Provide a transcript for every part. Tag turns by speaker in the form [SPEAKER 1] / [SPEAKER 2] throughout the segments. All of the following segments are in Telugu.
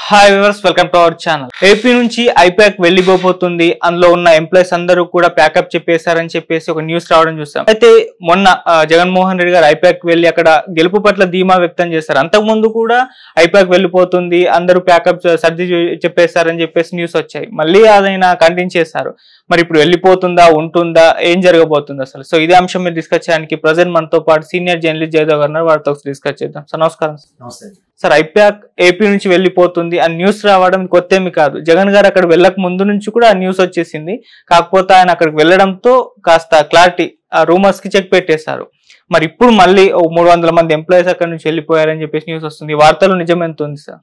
[SPEAKER 1] Hi viewers, welcome to our channel. AP నుంచి ఐపాక్ వెళ్ళిపోతుంది, అందులో ఉన్న ఎంప్లాయీస్ అందరూ కూడా ప్యాకప్ చెప్పేశారని చెప్పేసి ఒక న్యూస్ రావడం చూసాం. అయితే మొన్న జగన్మోహన్ రెడ్డి గారు ఐపాక్ వెళ్ళి అక్కడ గెలుపు పట్ల ధీమా వ్యక్తం చేశారు. అంతకుముందు కూడా ఐపాక్ వెళ్ళిపోతుంది, అందరూ ప్యాకప్ సర్ది చెప్పేశారని చెప్పేసి న్యూస్ వచ్చాయి. మళ్ళీ అదైనా కంటిన్యూ చేశారు. మరి ఇప్పుడు వెళ్ళిపోతుందా, ఉంటుందా, ఏం జరగబోతుంది అసలు? సో ఇదే అంశం మీద డిస్కస్ చేయడానికి ప్రజెంట్ మనతో పాటు సీనియర్ జర్నలిస్ట్ జయదేవ్ గారు, వారితో డిస్కస్ చేద్దాం. సార్ నమస్కారం. సార్, ఐపాక్ ఏపీ నుంచి వెళ్ళిపోతుంది అని న్యూస్ రావడం కొత్తేమి కాదు. జగన్ గారు అక్కడ వెళ్ళక ముందు నుంచి కూడా ఆ న్యూస్ వచ్చేసింది. కాకపోతే ఆయన అక్కడికి వెళ్ళడంతో కాస్త క్లారిటీ, ఆ రూమర్స్ కి చెక్ పెట్టేశారు. మరి ఇప్పుడు మళ్ళీ 300 మంది ఎంప్లాయీస్ అక్కడ నుంచి వెళ్ళిపోయారని చెప్పేసి న్యూస్ వస్తుంది. వార్తలు నిజం ఎంత ఉంది సార్?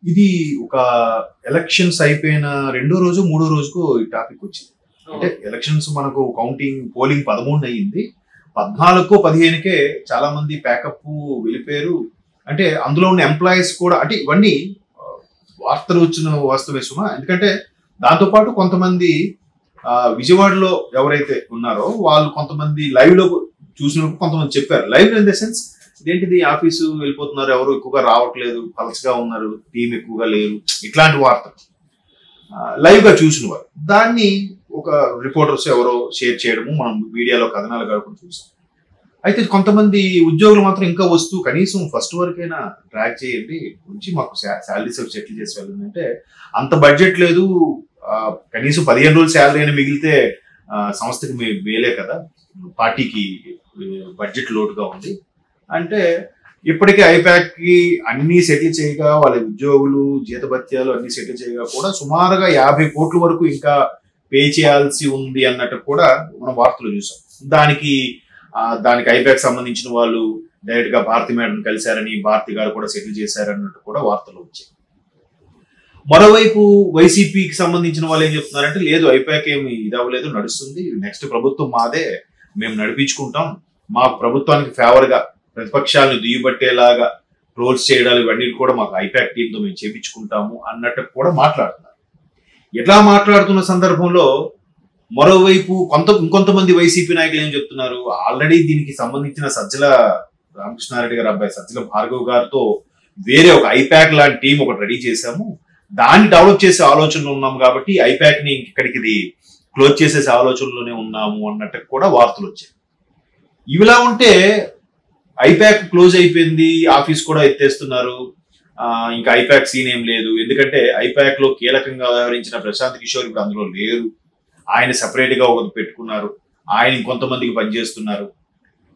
[SPEAKER 2] ఇది ఒక ఎలక్షన్స్ అయిపోయిన రెండో రోజు మూడో రోజుకు ఈ టాపిక్ వచ్చింది. అంటే ఎలక్షన్స్ మనకు కౌంటింగ్ పోలింగ్ 13 అయ్యింది, 14-15కే చాలా మంది ప్యాకప్ వెళ్ళిపోయారు. అంటే అందులో ఉన్న ఎంప్లాయీస్ కూడా, అంటే ఇవన్నీ వార్తలు వచ్చిన వాస్తవే సుమా. ఎందుకంటే దాంతోపాటు కొంతమంది విజయవాడలో ఎవరైతే ఉన్నారో వాళ్ళు కొంతమంది లైవ్ లో చూసినప్పుడు కొంతమంది చెప్పారు. లైవ్ ఇన్ ద సెన్స్ ఇదేంటిది, ఆఫీసు వెళ్ళిపోతున్నారు, ఎవరు ఎక్కువగా రావట్లేదు, పలచగా ఉన్నారు, టీం ఎక్కువగా లేరు, ఇట్లాంటి వార్తలు లైవ్ గా చూసిన వారు దాన్ని ఒక రిపోర్టర్స్ ఎవరో షేర్ చేయడము మనం మీడియాలో కథనాలు గడపడం చూసాం. అయితే కొంతమంది ఉద్యోగులు మాత్రం ఇంకా వస్తూ కనీసం ఫస్ట్ వరకైనా ట్రాక్ చేయండి, నుంచి మాకు శాలరీస్ సెటిల్ చేసి వెళ్ళండి అంటే అంత బడ్జెట్ లేదు, కనీసం 15 రోజులు శాలరీ అయినా మిగిలితే సంస్థకి మేలే కదా, పార్టీకి బడ్జెట్ లోటుగా ఉంది అంటే ఇప్పటికే ఐపాక్ కి అన్ని సెటిల్ చేయగా, వాళ్ళ ఉద్యోగులు జీతభత్యాలు అన్ని సెటిల్ చేయగా కూడా సుమారుగా 50 కోట్ల వరకు ఇంకా పే చేయాల్సి ఉంది అన్నట్టు కూడా మనం వార్తలు చూసాం. దానికి ఐపాక్ సంబంధించిన వాళ్ళు డైరెక్ట్ గా భారతి మేడం కలిశారని, భారతి గారు కూడా సెటిల్ చేశారన్నట్టు కూడా వార్తలు వచ్చాయి. మరోవైపు వైసీపీకి సంబంధించిన వాళ్ళు ఏం చెప్తున్నారంటే, లేదు ఐపాక్ ఏమి ఇదవ్వలేదు, నడుస్తుంది, నెక్స్ట్ ప్రభుత్వం మాదే, మేము నడిపించుకుంటాం, మా ప్రభుత్వానికి ఫేవర్ గా ప్రతిపక్షాలను దుయ్యబట్టేలాగా ట్రోల్స్ చేయడాలు ఇవన్నీ కూడా మాకు ఐపాక్ టీంతో మేము చేపించుకుంటాము అన్నట్టు కూడా మాట్లాడుతున్నారు. ఎట్లా మాట్లాడుతున్న సందర్భంలో మరోవైపు ఇంకొంతమంది వైసీపీ నాయకులు ఏం చెప్తున్నారు, ఆల్రెడీ దీనికి సంబంధించిన సజ్జల రామకృష్ణారెడ్డి గారు అబ్బాయి సజ్జల భార్గవ్ గారితో వేరే ఒక ఐపాక్ లాంటి టీం ఒకటి రెడీ చేశాము, దాన్ని డెవలప్ చేసే ఆలోచనలో ఉన్నాము, కాబట్టి ఐపాక్ ని ఇక్కడికి ఇది క్లోజ్ చేసేసే ఆలోచనలోనే ఉన్నాము అన్నట్టు కూడా వార్తలు వచ్చాయి. ఇవిలా ఉంటే ఐపాక్ క్లోజ్ అయిపోయింది, ఆఫీస్ కూడా ఎత్తేస్తున్నారు, ఇంకా ఐపాక్ సీన్ ఏం లేదు. ఎందుకంటే ఐపాక్ లో కీలకంగా వ్యవహరించిన ప్రశాంత్ కిషోర్ ఇప్పుడు అందులో లేరు, ఆయన సెపరేట్ గా ఒకటి పెట్టుకున్నారు, ఆయన ఇంకొంతమందికి పనిచేస్తున్నారు.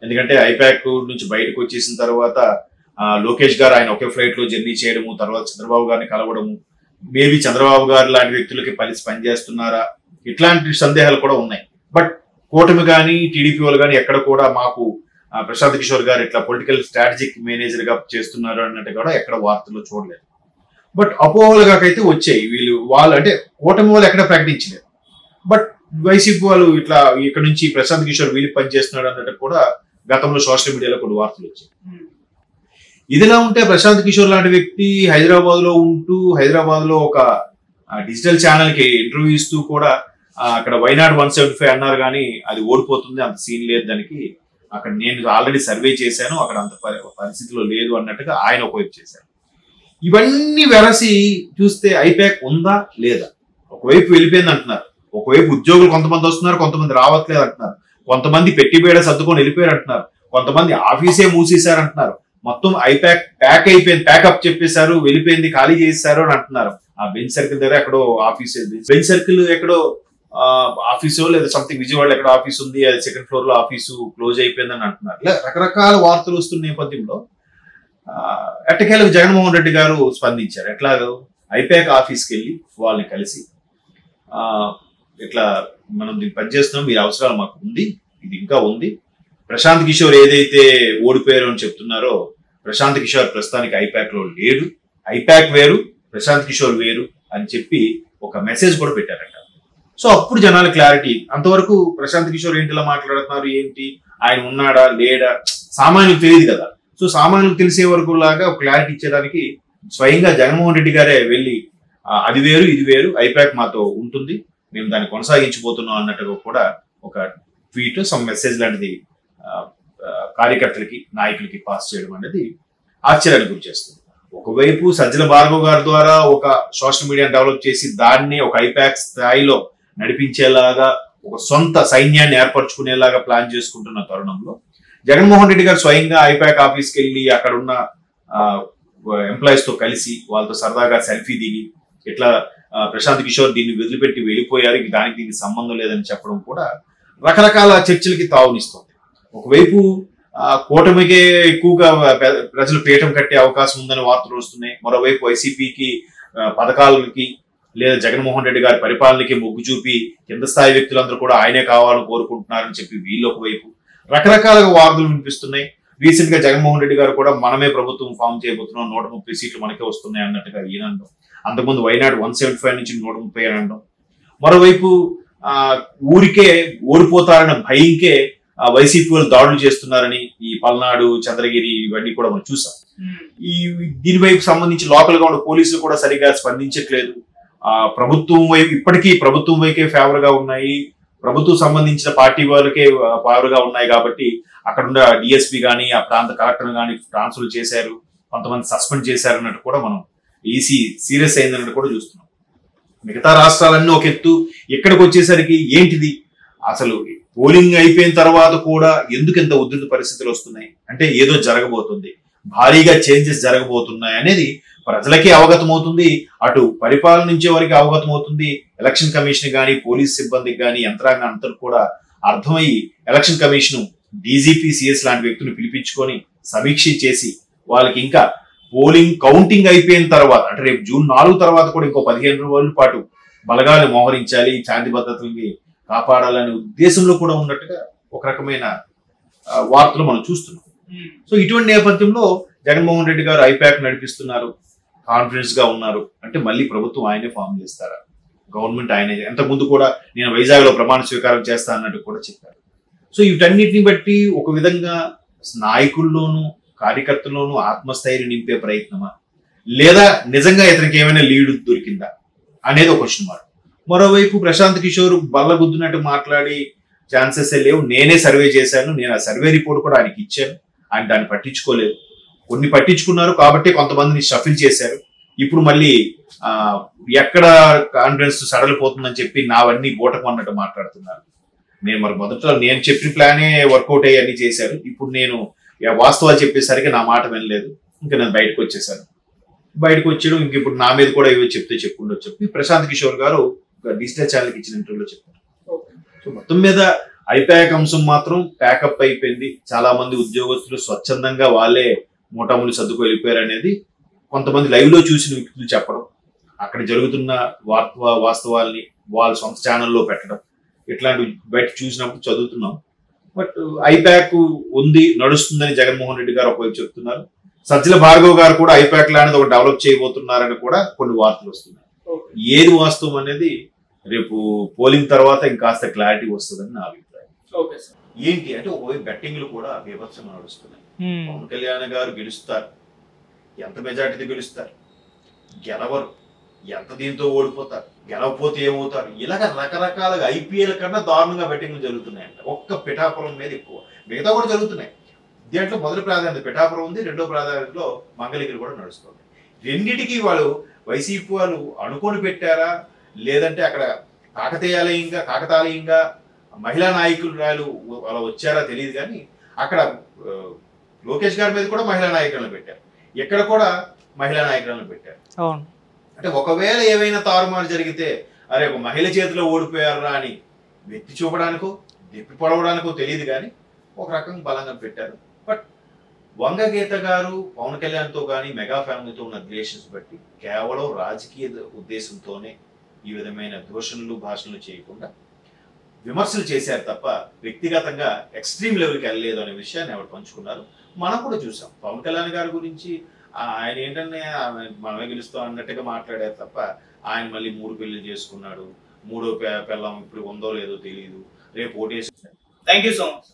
[SPEAKER 2] ఎందుకంటే ఐపాక్ నుంచి బయటకు వచ్చేసిన తర్వాత లోకేష్ గారు ఆయన ఒకే ఫ్లైట్ లో జర్నీ చేయడము, తర్వాత చంద్రబాబు గారిని కలవడము, మేబీ చంద్రబాబు గారు లాంటి వ్యక్తులకి పనిచేస్తున్నారా, ఇట్లాంటి సందేహాలు కూడా ఉన్నాయి. బట్ కూటమి కానీ టీడీపీ వాళ్ళు కానీ ఎక్కడ కూడా మాకు ప్రశాంత్ కిషోర్ గారు ఇట్లా పొలిటికల్ స్ట్రాటజిక్ మేనేజర్ గా చేస్తున్నారు అన్నట్టు కూడా ఎక్కడ వార్తల్లో చూడలేదు. బట్ అపోహలుగాకైతే వచ్చాయి. వాళ్ళు అంటే కూటమి వాళ్ళు ఎక్కడ ప్రకటించలేదు, బట్ వైసీపీ వాళ్ళు ఇట్లా ఇక్కడ నుంచి ప్రశాంత్ కిషోర్ వీళ్ళు పనిచేస్తున్నాడు అన్నట్టు కూడా గతంలో సోషల్ మీడియాలో కొన్ని వార్తలు వచ్చాయి. ఇదిలా ఉంటే ప్రశాంత్ కిషోర్ లాంటి వ్యక్తి హైదరాబాద్ లో ఉంటూ హైదరాబాద్ లో ఒక డిజిటల్ ఛానల్ కి ఇంటర్వ్యూ ఇస్తూ కూడా అక్కడ వైనాడ్ 175 అన్నారు, కానీ అది ఓడిపోతుంది, అంత సీన్ లేదు దానికి, అక్కడ నేను ఆల్రెడీ సర్వే చేశాను, అక్కడ అంత పరిస్థితిలో లేదు అన్నట్టుగా ఆయన ఒకవైపు చేశారు. ఇవన్నీ వెరసి చూస్తే ఐపాక్ ఉందా లేదా, ఒకవైపు వెళ్ళిపోయింది అంటున్నారు, ఒకవైపు ఉద్యోగులు కొంతమంది వస్తున్నారు, కొంతమంది రావట్లేదు అంటున్నారు, కొంతమంది పెట్టిబేడ సర్దుకొని వెళ్ళిపోయారు అంటున్నారు, కొంతమంది ఆఫీసే మూసేశారు అంటున్నారు, మొత్తం ఐపాక్ ప్యాక్ అయిపోయింది, ప్యాకప్ చెప్పేశారు, వెళ్ళిపోయింది, ఖాళీ చేశారు అని అంటున్నారు. ఆ బెంచ్ సర్కిల్ దగ్గర ఎక్కడో ఆఫీస్, బెంచ్ సర్కిల్ ఎక్కడో ఆఫీసు లేదా సంథింగ్ విజయవాడలో ఎక్కడ ఆఫీస్ ఉంది, అది 2nd ఫ్లోర్ లో ఆఫీసు క్లోజ్ అయిపోయిందని అంటున్నారు. ఇలా రకరకాల వార్తలు వస్తున్న నేపథ్యంలో ఎట్టకేలకు జగన్మోహన్ రెడ్డి గారు స్పందించారు. ఎట్లాగో ఐపాక్ ఆఫీస్కి వెళ్ళి వాళ్ళని కలిసి ఇట్లా మనం దీన్ని పనిచేస్తున్నాం, మీ అవసరాలు మాకు ఉంది, ఇది ఇంకా ఉంది, ప్రశాంత్ కిషోర్ ఏదైతే ఓడిపోయారు అని చెప్తున్నారో ప్రశాంత్ కిషోర్ ప్రస్తుతానికి ఐపాక్ లో లేడు, ఐపాక్ వేరు ప్రశాంత్ కిషోర్ వేరు అని చెప్పి ఒక మెసేజ్ కూడా పెట్టారంట. సో అప్పుడు జనాల క్లారిటీ, అంతవరకు ప్రశాంత్ కిషోర్ ఏంటిలా మాట్లాడుతున్నారు, ఏంటి ఆయన ఉన్నాడా లేడా సామాన్యులకు తెలియదు కదా. సో సామాన్యులకు తెలిసే వరకు లాగా ఒక క్లారిటీ ఇచ్చేదానికి స్వయంగా జగన్మోహన్ రెడ్డి గారే వెళ్ళి అది వేరు ఇది వేరు, ఐపాక్ మాతో ఉంటుంది, మేము దాన్ని కొనసాగించబోతున్నాం అన్నట్టుగా కూడా ఒక ట్వీట్, సమ్ మెసేజ్ లాంటిది కార్యకర్తలకి నాయకులకి పాస్ చేయడం అనేది ఆశ్చర్యానికి గురి చేస్తుంది. ఒకవైపు సజ్జల భార్గవ్ గారి ద్వారా ఒక సోషల్ మీడియా డెవలప్ చేసి దాన్ని ఒక ఐపాక్ స్థాయిలో నడిపించేలాగా ఒక సొంత సైన్యాన్ని ఏర్పరచుకునేలాగా ప్లాన్ చేసుకుంటున్న తరుణంలో జగన్మోహన్ రెడ్డి గారు స్వయంగా ఐపాక్ ఆఫీస్కి వెళ్ళి అక్కడ ఉన్న ఎంప్లాయీస్ తో కలిసి వాళ్ళతో సరదాగా సెల్ఫీ దిగి ఇట్లా ప్రశాంత్ కిషోర్ దీన్ని వదిలిపెట్టి వెళ్ళిపోయారు, దానికి దీనికి సంబంధం లేదని చెప్పడం కూడా రకరకాల చర్చలకి తావునిస్తుంది. ఒకవైపు కూటమికే ఎక్కువగా ప్రజలు పీఠం కట్టే అవకాశం ఉందని వార్తలు వస్తున్నాయి. మరోవైపు వైసీపీకి పథకాలకి లేదా జగన్మోహన్ రెడ్డి గారి పరిపాలనకి మొగ్గు చూపి కింద స్థాయి వ్యక్తులందరూ కూడా ఆయనే కావాలని కోరుకుంటున్నారని చెప్పి వీళ్ళు ఒకవైపు రకరకాలుగా వార్తలు వినిపిస్తున్నాయి. రీసెంట్ గా జగన్మోహన్ రెడ్డి గారు కూడా మనమే ప్రభుత్వం ఫామ్ చేయబోతున్నాం, 130 సీట్లు మనకే వస్తున్నాయి అన్నట్టుగా ఈయన అనడం. అంతకుముందు వైనాడు 175 నుంచి 130 అని అనడం. మరోవైపు ఊరికే ఓడిపోతారన్న భయంకే వైసీపీ వాళ్ళు దాడులు చేస్తున్నారని ఈ పల్నాడు, చంద్రగిరి ఇవన్నీ కూడా మనం చూసాం. దీని వైపు సంబంధించి లోకల్ గా ఉన్న పోలీసులు కూడా సరిగా స్పందించట్లేదు. ప్రభుత్వం వైపు ఇప్పటికీ ప్రభుత్వం వైపే ఫేవర్ గా ఉన్నాయి, ప్రభుత్వం సంబంధించిన పార్టీ వాళ్ళకే ఫేవర్ గా ఉన్నాయి. కాబట్టి అక్కడ ఉన్న డిఎస్పీ గానీ ఆ ప్రాంత కలెక్టర్ గానీ ట్రాన్స్ఫర్ చేశారు, కొంతమంది సస్పెండ్ చేశారు అన్నట్టు కూడా మనం ఈసీ సీరియస్ అయిందన్నట్టు కూడా చూస్తున్నాం. మిగతా రాష్ట్రాలన్నీ ఒక ఎత్తు, ఇక్కడికి వచ్చేసరికి ఏంటిది అసలు పోలింగ్ అయిపోయిన తర్వాత కూడా ఎందుకు ఇంత ఉధృత పరిస్థితులు వస్తున్నాయి అంటే ఏదో జరగబోతుంది, భారీగా చేంజెస్ జరగబోతున్నాయి అనేది ప్రజలకి అవగతం అవుతుంది, అటు పరిపాలన నుంచే వరకు అవగతం అవుతుంది. ఎలక్షన్ కమిషన్ గానీ పోలీస్ సిబ్బందికి గానీ యంత్రాంగం అంతా కూడా అర్థమయ్యి ఎలక్షన్ కమిషన్ డీజీపీ సిఎస్ లాంటి వ్యక్తులు పిలిపించుకొని సమీక్ష చేసి వాళ్ళకి ఇంకా పోలింగ్ కౌంటింగ్ అయిపోయిన తర్వాత అంటే రేపు జూన్ 4 తర్వాత కూడా ఇంకో 15 రోజుల పాటు బలగాలు మోహరించాలి, శాంతి భద్రతల్ని కాపాడాలనే ఉద్దేశంలో కూడా ఉన్నట్టుగా ఒక రకమైన వార్తలు మనం చూస్తున్నాం. సో ఇటువంటి నేపథ్యంలో జగన్మోహన్ రెడ్డి గారు ఐపాక్ నడిపిస్తున్నారు, కాన్ఫిడెన్స్ గా ఉన్నారు అంటే మళ్ళీ ప్రభుత్వం ఆయనే ఫామ్ చేస్తారా, గవర్నమెంట్ ఆయనే. అంతకుముందు కూడా నేను వైజాగ్ లో ప్రమాణ స్వీకారం చేస్తా అన్నట్టు కూడా చెప్పారు. సో వీటన్నిటిని బట్టి ఒక విధంగా నాయకుల్లోనూ కార్యకర్తల్లోనూ ఆత్మస్థైర్యం నింపే ప్రయత్నమా లేదా నిజంగా ఇతనికి ఏమైనా లీడ్ దొరికిందా అనేది ఒక క్వశ్చన్ మార్క్. మరోవైపు ప్రశాంత్ కిషోర్ బల్లగుద్దునట్టు మాట్లాడి ఛాన్సెస్ లేవు, నేనే సర్వే చేశాను, నేను ఆ సర్వే రిపోర్ట్ కూడా ఆయనకి ఇచ్చాను, ఆయన దాన్ని పట్టించుకోలేదు. కొన్ని పట్టించుకున్నారు కాబట్టి కొంతమందిని షఫిల్ చేశారు. ఇప్పుడు మళ్ళీ ఎక్కడ కాన్ఫిడెన్స్ సడలిపోతుందని చెప్పి నావన్నీ బూటకు అన్నట్టు మాట్లాడుతున్నారు. నేను మరి మొదట నేను చెప్పిన ప్లానే వర్కౌట్ అయ్యి అన్ని చేశారు, ఇప్పుడు నేను వాస్తవాలు చెప్పేసరికి నా మాట వినలేదు, ఇంకా నేను బయటకు వచ్చేసాను. బయటకు వచ్చాడు ఇంక ఇప్పుడు నా మీద కూడా ఏవో చెప్తే చెప్పుకుంటూ చెప్పి ప్రశాంత్ కిషోర్ గారు డిజిటల్ ఛానల్కి ఇచ్చిన ఇంటర్వ్యూలో చెప్పారు. సో మొత్తం మీద ఐపాక్ అంశం మాత్రం ప్యాకప్ అయిపోయింది. చాలా మంది ఉద్యోగస్తులు స్వచ్ఛందంగా వాళ్ళే మూటాములు సర్దుకు వెళ్ళిపోయారు అనేది కొంతమంది లైవ్ లో చూసిన వ్యక్తులు చెప్పడం, అక్కడ జరుగుతున్న వాస్తవాల్ని వాళ్ళ సొంత ఛానల్లో పెట్టడం, ఇట్లాంటివి బయట చూసినప్పుడు చదువుతున్నాం. బట్ ఐపాక్ ఉంది, నడుస్తుందని జగన్మోహన్ రెడ్డి గారు ఒకవైపు చెప్తున్నారు. సజ్జల భార్గవ్ గారు కూడా ఐపాక్ అనేది ఒక డెవలప్ చేయబోతున్నారని కూడా కొన్ని వార్తలు వస్తున్నాయి. ఏది వాస్తవం అనేది రేపు పోలింగ్ తర్వాత ఇంకాస్త క్లారిటీ వస్తుందని నా అభిప్రాయం. ఏంటి అంటే ఒకవైపు బెట్టింగ్లు కూడా బీభత్సంగా నడుస్తున్నాయి. పవన్ కళ్యాణ్ గారు గెలుస్తారు, ఎంత మెజార్టీతో గెలుస్తారు, గెలవరు, ఎంత దీంతో ఓడిపోతారు, గెలవపోతే ఏమవుతారు, ఇలాగ రకరకాలుగా ఐపీఎల్ కన్నా దారుణంగా బెట్టింగ్లు జరుగుతున్నాయంట. ఒక్క పిఠాపురం మీద ఎక్కువ, మిగతా కూడా జరుగుతున్నాయి. దీంట్లో మొదటి ప్రాధాన్యత పిఠాపురం ఉంది, రెండో ప్రాధాన్యతలో మంగళగిరి కూడా నడుస్తుంది. రెండింటికి వాళ్ళు వైసీపీ వాళ్ళు అనుకొని పెట్టారా లేదంటే అక్కడ కాకతాళీయంగా మహిళా నాయకురాలు అలా వచ్చారా తెలియదు, కానీ అక్కడ లోకేష్ గారి మీద కూడా మహిళా నాయకులను పెట్టారు, ఇక్కడ కూడా మహిళా నాయకులను పెట్టారు. అంటే ఒకవేళ ఏవైనా తారుమారు జరిగితే అరే ఒక మహిళ చేతిలో ఓడిపోయారా అని వ్యక్తి చూపడానికో దెప్పి పొడవడానికో తెలియదు, కానీ ఒక రకంగా బలంగా పెట్టారు. బట్ వంగగీత గారు పవన్ కళ్యాణ్తో కానీ మెగా ఫ్యామిలీతో ఉన్న రిలేషన్స్ బట్టి కేవలం రాజకీయ ఉద్దేశంతోనే ఈ విధమైన దూషణలు భాషణలు చేయకుండా విమర్శలు చేశారు తప్ప వ్యక్తిగతంగా ఎక్స్ట్రీమ్ లెవెల్కి వెళ్ళలేదు అనే విషయాన్ని ఎవరు పంచుకున్నారు. మనం కూడా చూసాం. పవన్ కళ్యాణ్ గారి గురించి ఆయన ఏంటంటే మనమే గెలుస్తాం అన్నట్టుగా మాట్లాడారు తప్ప ఆయన మళ్ళీ 3 పెళ్లి చేసుకున్నాడు, 3వ పెళ్ళం ఇప్పుడు ఉందో లేదో తెలియదు, రేపు ఓటేసి.
[SPEAKER 1] Thank you so much.